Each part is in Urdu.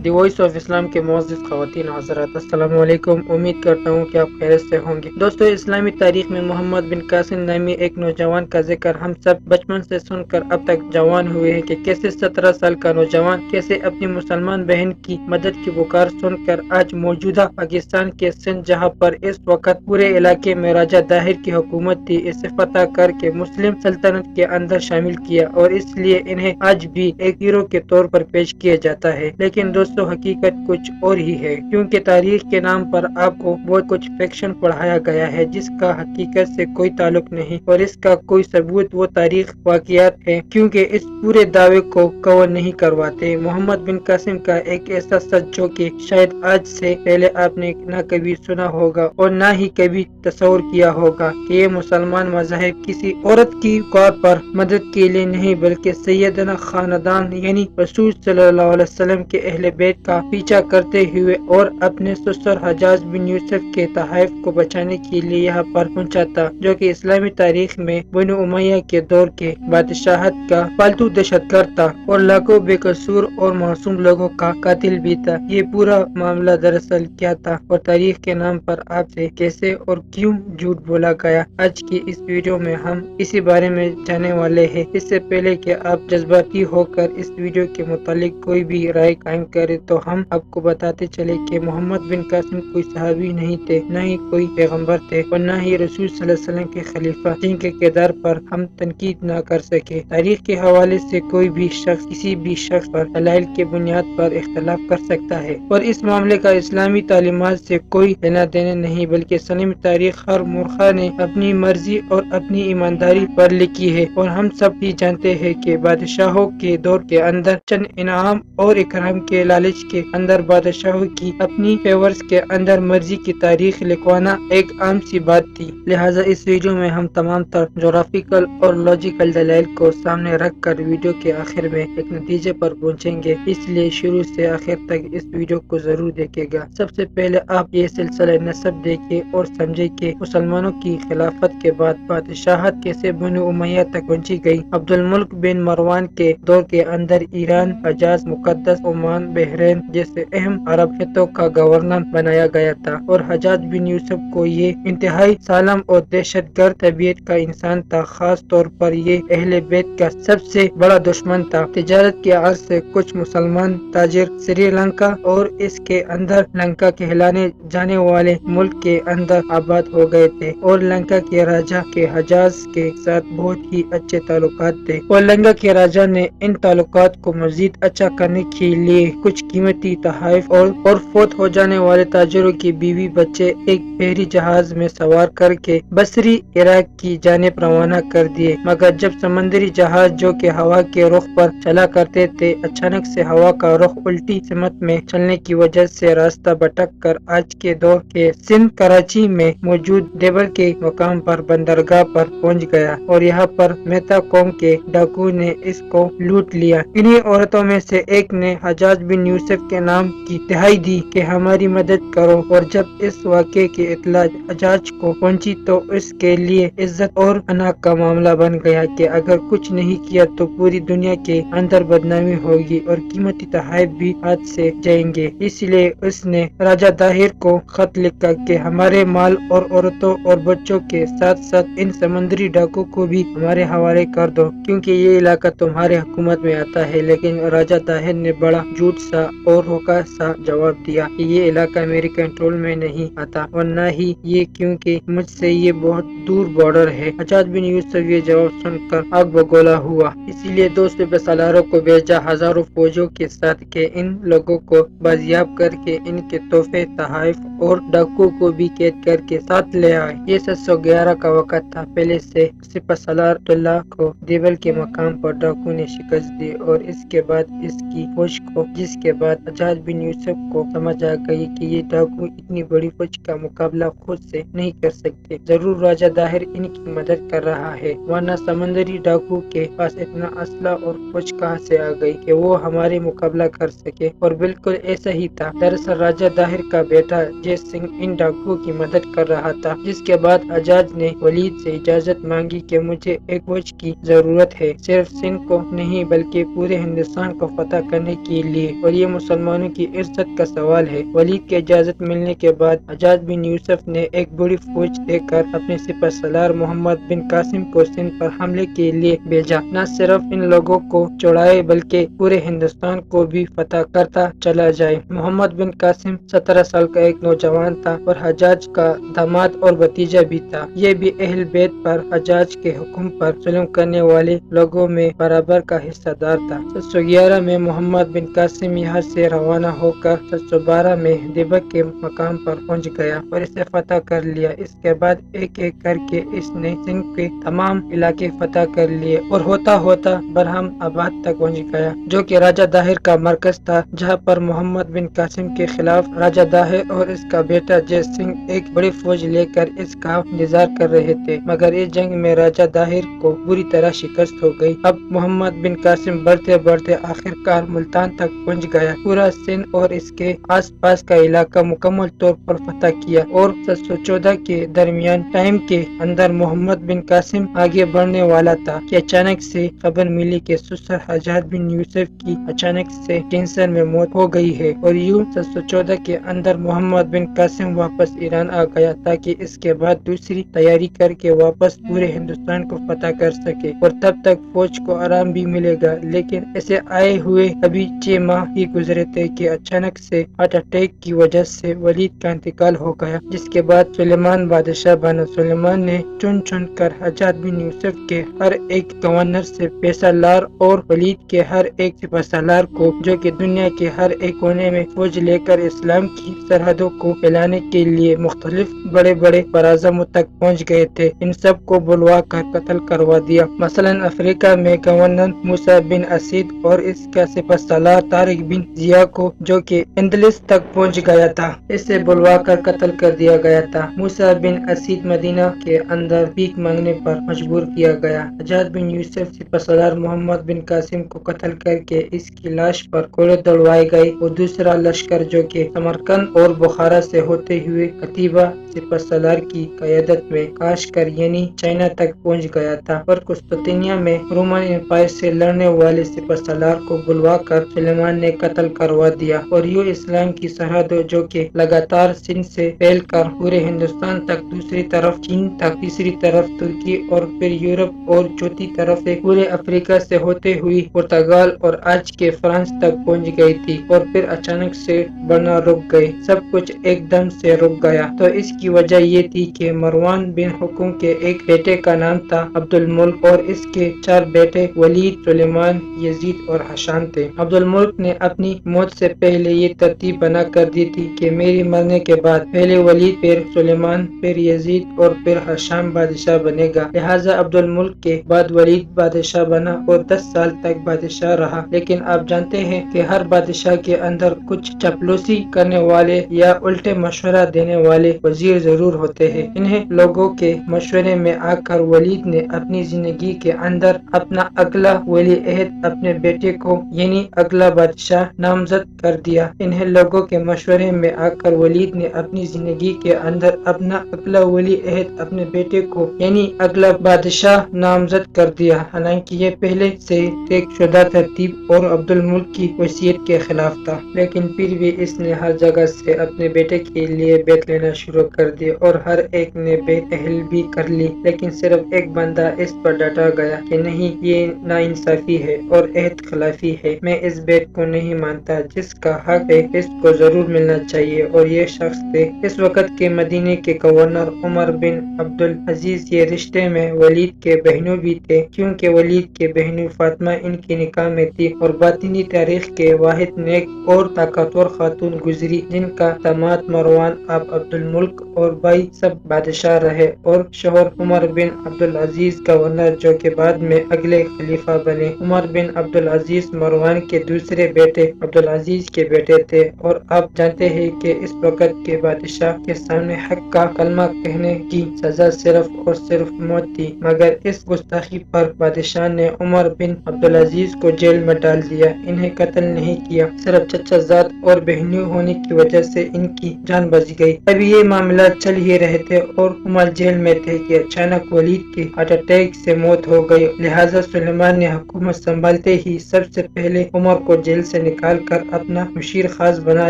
دی وائس آف اسلام کے معزز خواتین حضرات، السلام علیکم۔ امید کرتا ہوں کہ آپ خیریت سے ہوں گے۔ دوستو، اسلامی تاریخ میں محمد بن قاسم نامی ایک نوجوان کا ذکر ہم سب بچپن سے سن کر اب تک جوان ہوئے ہیں کہ کیسے 17 سال کا نوجوان کیسے اپنی مسلمان بہن کی مدد کی پکار سن کر آج موجودہ پاکستان کے سندھ، جہاں پر اس وقت پورے علاقے میں راجہ طاہر کی حکومت تھی، اسے فتح کر کے مسلم سلطنت کے اندر شامل کیا، اور اس لیے انہیں آج بھی ایک ہیرو کے طور پر پیش کیا جاتا ہے۔ لیکن دوستو، حقیقت کچھ اور ہی ہے، کیونکہ تاریخ کے نام پر آپ کو بہت کچھ فکشن پڑھایا گیا ہے جس کا حقیقت سے کوئی تعلق نہیں، اور اس کا کوئی ثبوت وہ تاریخ واقعات ہے کیونکہ اس پورے دعوے کو کور نہیں کرواتے۔ محمد بن قاسم کا ایک ایسا سچ جو کہ شاید آج سے پہلے آپ نے نہ کبھی سنا ہوگا اور نہ ہی کبھی تصور کیا ہوگا کہ یہ مسلمان مذاہب کسی عورت کی کار پر مدد کے لیے نہیں بلکہ سیدنا خاندان یعنی رسول صلی اللہ علیہ وسلم کے اہل بیت کا پیچھا کرتے ہوئے اور اپنے سسر حجاج بن یوسف کے تحائف کو بچانے کے لیے یہاں پر پہنچا تھا، جو کہ اسلامی تاریخ میں بنو امیہ کے دور کے بادشاہت کا پالتو دہشت گرد تھا اور لاکھوں بے قصور اور معصوم لوگوں کا قاتل بھی تھا۔ یہ پورا معاملہ دراصل کیا تھا اور تاریخ کے نام پر آپ سے کیسے اور کیوں جھوٹ بولا گیا، آج کی اس ویڈیو میں ہم اسی بارے میں جاننے والے ہیں۔ اس سے پہلے کہ آپ جذباتی ہو کر اس ویڈیو کے متعلق کوئی بھی رائے قائم کرے تو ہم آپ کو بتاتے چلے کہ محمد بن قاسم کوئی صحابی نہیں تھے، نہ ہی کوئی پیغمبر تھے اور نہ ہی رسول صلی اللہ علیہ وسلم کے خلیفہ، جن کے کردار پر ہم تنقید نہ کر سکے۔ تاریخ کے حوالے سے کوئی بھی شخص کسی بھی شخص پر دلائل کے بنیاد پر اختلاف کر سکتا ہے اور اس معاملے کا اسلامی تعلیمات سے کوئی لینا دینا نہیں، بلکہ اسلامی تاریخ ہر مورخہ نے اپنی مرضی اور اپنی ایمانداری پر لکھی ہے، اور ہم سب بھی جانتے ہیں کہ بادشاہوں کے دور کے اندر چند انعام اور اکرام کے لالچ کے اندر بادشاہوں کی اپنی فیورز کے اندر مرضی کی تاریخ لکھوانا ایک عام سی بات تھی۔ لہٰذا اس ویڈیو میں ہم تمام تر جغرافیکل اور لاجیکل دلائل کو سامنے رکھ کر ویڈیو کے آخر میں ایک نتیجے پر پہنچیں گے، اس لیے شروع سے آخر تک اس ویڈیو کو ضرور دیکھے گا۔ سب سے پہلے آپ یہ سلسلہ نسب دیکھیں اور سمجھے کہ مسلمانوں کی خلافت کے بعد بادشاہت کیسے بنو امیہ تک پہنچی گئی۔ عبد الملک بن مروان کے دور کے اندر ایران، حجاز، مقدس، عمان، بحرین جیسے اہم عرب خطوں کا گورنر بنایا گیا تھا، اور حجاج بن یوسف کو یہ انتہائی ظالم اور دہشت گرد طبیعت کا انسان تھا، خاص طور پر یہ اہل بیت کا سب سے بڑا دشمن تھا۔ تجارت کے عرض سے کچھ مسلمان تاجر سری لنکا اور اس کے اندر لنکا کہلانے جانے والے ملک کے اندر آباد ہو گئے تھے، اور لنکا کے راجہ کے حجاز کے ساتھ بہت ہی اچھے تعلقات تھے، اور لنکا کے راجہ نے ان تعلقات کو مزید اچھا کرنے کے لیے کچھ قیمتی تحائف اور فوت ہو جانے والے تاجروں کی بیوی بچے ایک بحری جہاز میں سوار کر کے بصری عراق کی جانب روانہ کر دیے، مگر جب سمندری جہاز جو کہ ہوا کے رخ پر چلا کرتے تھے اچانک سے ہوا کا رخ الٹی سمت میں چلنے کی وجہ سے راستہ بھٹک کر آج کے دور کے سندھ کراچی میں موجود دیبل کے مقام پر بندرگاہ پر پہنچ گیا، اور یہاں پر مہتا قوم کے ڈاکو نے اس کو لوٹ لیا۔ انہی عورتوں میں سے ایک نے حجاج بن یوسف کے نام کی دہائی دی کہ ہماری مدد کرو، اور جب اس واقعے کی اطلاع حجاج کو پہنچی تو اس کے لیے عزت اور انا کا معاملہ بن گیا کہ اگر کچھ نہیں کیا تو پوری دنیا کے اندر بدنامی ہوگی اور قیمتی تحائف بھی ہاتھ سے جائیں گے۔ اس لیے اس نے راجہ طاہر کو خط لکھا کہ ہمارے مال اور عورتوں اور بچوں کے ساتھ ساتھ ان سمندری ڈاکو کو بھی ہمارے حوالے کر دو، کیونکہ یہ علاقہ تمہارے حکومت میں آتا ہے۔ لیکن راجہ طاہر نے بڑا جھوٹ سا اور روکا سا جواب دیا کہ یہ علاقہ میرے کنٹرول میں نہیں آتا، اور نہ ہی یہ کیونکہ مجھ سے یہ بہت دور بارڈر ہے۔ حجاج بن یوسف یہ جواب سن کر آگ بگولا ہوا، اسی لیے دو سپہ سالاروں کو بھیجا ہزاروں فوجوں کے ساتھ کہ ان لوگوں کو بازیاب کر کے ان کے تحفے، تحائف اور ڈاکو کو بھی قید کر کے ساتھ لے آئے۔ یہ 711 کا وقت تھا۔ پہلے سے سپہ سالار عبداللہ کو دیبل کے مقام پر ڈاکو نے شکست دی، اور اس کے بعد اس کی فوج کو، جس کے بعد حجاج بن یوسف کو سمجھ آ گئی کہ یہ ڈاکو اتنی بڑی فوج کا مقابلہ خود سے نہیں کر سکتے، ضرور راجہ طاہر ان کی مدد کر رہا ہے، ورنہ سمندری ڈاکو کے پاس اتنا اسلحہ اور فوج کہاں سے آ گئی کہ وہ ہمارے مقابلہ کر سکے۔ اور بالکل ایسا ہی تھا۔ دراصل راجہ طاہر کا بیٹا جے سنگھ ان ڈاکو کی مدد کر رہا تھا، جس کے بعد حجاج نے ولید سے اجازت مانگی کہ مجھے ایک فوج کی ضرورت ہے، صرف سندھ کو نہیں بلکہ پورے ہندوستان کو فتح کرنے کے لیے، اور اور یہ مسلمانوں کی عزت کا سوال ہے۔ ولید کی اجازت ملنے کے بعد حجاج بن یوسف نے ایک بڑی فوج دے کر اپنے سپہ سالار محمد بن قاسم کو سندھ پر حملے کے لیے بھیجا۔ نہ صرف ان لوگوں کو چھڑائے بلکہ پورے ہندوستان کو بھی فتح کرتا چلا جائے۔ محمد بن قاسم 17 سال کا ایک نوجوان تھا اور حجاج کا داماد اور بھتیجا بھی تھا۔ یہ بھی اہل بیت پر حجاج کے حکم پر ظلم کرنے والے لوگوں میں برابر کا حصہ دار تھا۔ 711 میں محمد بن قاسم یہاں سے روانہ ہو کر 712 میں دیبک کے مقام پر پہنچ گیا اور اسے فتح کر لیا۔ اس کے بعد ایک ایک کر کے اس نے سندھ کے تمام علاقے فتح کر لیے اور ہوتا ہوتا برہم آباد تک پہنچ گیا، جو کہ راجہ داہر کا مرکز تھا، جہاں پر محمد بن قاسم کے خلاف راجہ داہر اور اس کا بیٹا جے سنگھ ایک بڑی فوج لے کر اس کا انتظار کر رہے تھے، مگر اس جنگ میں راجہ داہر کو بری طرح شکست ہو گئی۔ اب محمد بن قاسم بڑھتے بڑھتے آخر کار ملتان تک پہنچ گیا۔ پورا سندھ اور اس کے آس پاس کا علاقہ مکمل طور پر فتح کیا اور 714 کے درمیان ٹائم کے اندر محمد بن قاسم آگے بڑھنے والا تھا کہ اچانک سے خبر ملی کہ سسر حجاج بن یوسف کی اچانک سے کینسر میں موت ہو گئی ہے، اور یوں 714 کے اندر محمد بن قاسم واپس ایران آ گیا تاکہ اس کے بعد دوسری تیاری کر کے واپس پورے ہندوستان کو فتح کر سکے، اور تب تک فوج کو آرام بھی ملے گا۔ لیکن اسے آئے ہوئے ابھی 6 ماہ ہی گزرے تھے کہ اچانک سے ہارٹ اٹیک کی وجہ سے ولید کا انتقال ہو گیا، جس کے بعد سلیمان بادشاہ بنا۔ سلیمان نے چن چن کر حجاج بن یوسف کے ہر ایک گورنر سے پیسہ لار اور ولید کے ہر ایک سپہ سالار کو، جو کہ دنیا کے ہر ایک کونے میں فوج لے کر اسلام کی سرحدوں کو پھیلانے کے لیے مختلف بڑے بڑے براعظموں تک پہنچ گئے تھے، ان سب کو بلوا کر قتل کروا دیا۔ مثلا افریقہ میں گورنر موسیٰ بن اسید اور اس کا سپہ سالار طارق بن ضیاء کو، جو کہ اندلس تک پہنچ گیا تھا، اسے بلوا کر قتل کر دیا گیا تھا۔ موسیٰ بن اسید مدینہ کے اندر بھیک مانگنے پر مجبور کیا گیا۔ حجاج بن یوسف سپہ سالار محمد بن قاسم کو قتل کر کے اس کی لاش پر کوڑے دوڑوائے گئے، اور دوسرا لشکر جو کہ سمرقند اور بخارا سے ہوتے ہوئے قتیبہ سپہ سالار کی قیادت میں کاشکر یعنی چائنا تک پہنچ گیا تھا، اور قسطنطنیہ میں رومن امپائر سے لڑنے والے سپہ سالار کو بلوا کر سلیمان نے قتل کروا دیا، اور یوں اسلام کی سرحدوں جو کہ لگاتار سندھ سے پھیل کر پورے ہندوستان تک، دوسری طرف چین تک، تیسری طرف ترکی اور پھر یورپ، اور چوتھی طرف سے پورے افریقہ سے ہوتے ہوئی پرتگال اور آج کے فرانس تک پہنچ گئی تھی، اور پھر اچانک سے بڑھنا رک گئے، سب کچھ ایک دم سے رک گیا۔ تو اس کی وجہ یہ تھی کہ مروان بن حکم کے ایک بیٹے کا نام تھا عبد الملک، اور اس کے 4 بیٹے ولید، سلیمان، یزید اور حشام تھے۔ عبد الملک نے اپنی موت سے پہلے یہ ترتیب بنا کر دی تھی کہ میری مرنے کے بعد پہلے ولید، پھر سلیمان، پھر یزید اور پھر حشام بادشاہ بنے گا، لہٰذا عبد الملک کے بعد ولید بادشاہ بنا اور 10 سال تک بادشاہ رہا۔ لیکن آپ جانتے ہیں کہ ہر بادشاہ کے اندر کچھ چاپلوسی کرنے والے یا الٹے مشورہ دینے والے وزیر ضرور ہوتے ہیں۔ انہیں لوگوں کے مشورے میں آ کر ولید نے اپنی زندگی کے اندر اپنا اگلا ولی عہد اپنے بیٹے کو یعنی اگلا بادشاہ نامزد کر دیا۔ انہیں لوگوں کے مشورے میں آ کر ولید نے اپنی زندگی کے اندر اپنا اگلا ولی عہد اپنے بیٹے کو یعنی اگلا بادشاہ نامزد کر دیا، حالانکہ یہ پہلے سے طے شدہ ترتیب اور عبد الملک کی وصیت کے خلاف تھا۔ لیکن پھر بھی اس نے ہر جگہ سے اپنے بیٹے کے لیے بیعت لینا شروع کر دی اور ہر ایک نے بیعت اہل بھی کر لی، لیکن صرف ایک بندہ اس پر ڈٹا گیا کہ نہیں، یہ ناانصافی ہے اور عہد خلافی ہے، میں اس بیعت کو نہیں مانتا، جس کا حق ہے اس کو ضرور ملنا چاہیے، اور یہ شخص تھے اس وقت کے مدینے کے گورنر عمر بن عبد العزیز۔ یہ رشتے میں ولید کے بہنوں بھی تھے، کیونکہ ولید کے بہنوں فاطمہ ان کی نکاح میں تھی، اور باطنی تاریخ کے واحد نیک اور طاقتور خاتون گزری، جن کا داماد مروان اب عبد الملک اور بھائی سب بادشاہ رہے، اور شوہر عمر بن عبد العزیز گورنر، جو کہ بعد میں اگلے خلیفہ بنے۔ عمر بن عبد العزیز مروان کے دوسرے بیٹے عبد العزیز کے بیٹے تھے، اور آپ جانتے ہیں کہ اس وقت کے بادشاہ کے سامنے حق کا کلمہ کہنے کی سزا صرف اور صرف موت تھی، مگر اس گستاخی پر بادشاہ نے عمر بن عبد العزیز کو جیل میں ڈال دیا۔ انہیں قتل نہیں کیا، صرف چچا زاد اور بہنوں ہونے کی وجہ سے ان کی جان بچ گئی۔ ابھی یہ معاملہ چل ہی رہے تھے اور عمر جیل میں تھے کہ اچانک ولید کی ہارٹ اٹیک سے موت ہو گئی، لہٰذا سلیمان نے حکومت سنبھالتے ہی سب سے پہلے عمر کو جیل سے نکال کر اپنا مشیر خاص بنا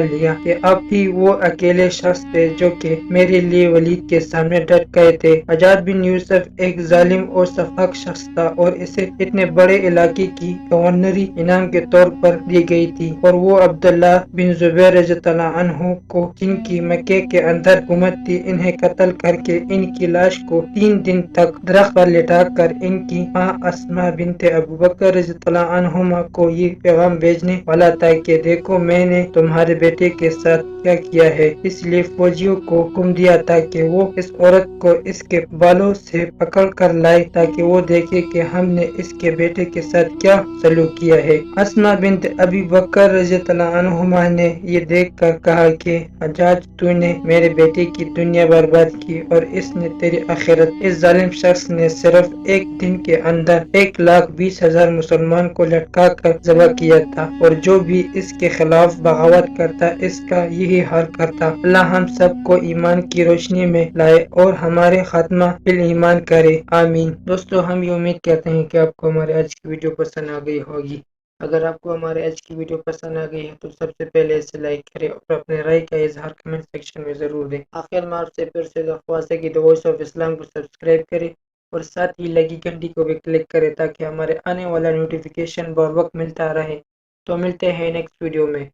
لیا کہ اب ہی وہ اکیلے شخص تھے جو کہ میرے لیے ولید کے سامنے ڈٹ گئے تھے۔ حجاج بن یوسف ایک ظالم اور سفاک شخص تھا اور اسے اتنے بڑے علاقے کی گورنری انعام کے طور پر دی گئی تھی، اور وہ عبداللہ بن زبیر رضی اللہ عنہ کو، جن کی مکے کے اندر حکومت تھی، انہیں قتل کر کے ان کی لاش کو 3 دن تک درخت پر لٹا کر ان کی ماں اسماء بنت ابو بکر رضی اللہ عنہما کو یہ پیغام بھیجنے والا تھا کہ دیکھو میں نے تمہارے بیٹے کے ساتھ کیا کیا ہے۔ اس لیے فوجیوں کو حکم دیا تھا کہ وہ اس عورت کو اس کے بالوں سے پکڑ کر لائے تاکہ وہ دیکھے کہ ہم نے اس کے بیٹے کے ساتھ کیا سلوک کیا ہے۔ اسماء بنت ابی بکر رضی اللہ عنہما نے یہ دیکھ کر کہا کہ حجاج تو نے میرے بیٹے کی دنیا برباد کی اور اس نے تیری آخرت۔ اس ظالم شخص نے صرف ایک دن کے اندر 1,20,000 مسلمان کو لٹکا کر ذبح کیا تھا، اور جو بھی اس کے خلاف بغاوت کرتا اس کا یہی حال کرتا۔ اللہ ہم سب کو ایمان کی روشنی میں لائے اور ہمارے خاتمہ بالایمان کرے، آمین۔ دوستو ہم یہ امید کرتے ہیں کہ آپ کو ہمارے آج کی ویڈیو پسند آ گئی ہوگی۔ اگر آپ کو ہمارے آج کی ویڈیو پسند آ گئی ہے تو سب سے پہلے اسے لائک کریں اور اپنے رائے کا اظہار کمنٹ سیکشن میں ضرور دیں۔ آخر میں آپ سے پھر سے درخواست ہے کہ دی وائس آف اسلام کو سبسکرائب کریں اور ساتھ ہی لگی گھنٹی کو بھی کلک کریں تاکہ ہمارے آنے والا نوٹیفیکیشن بر وقت ملتا رہے۔ تو ملتے ہیں نیکسٹ ویڈیو میں۔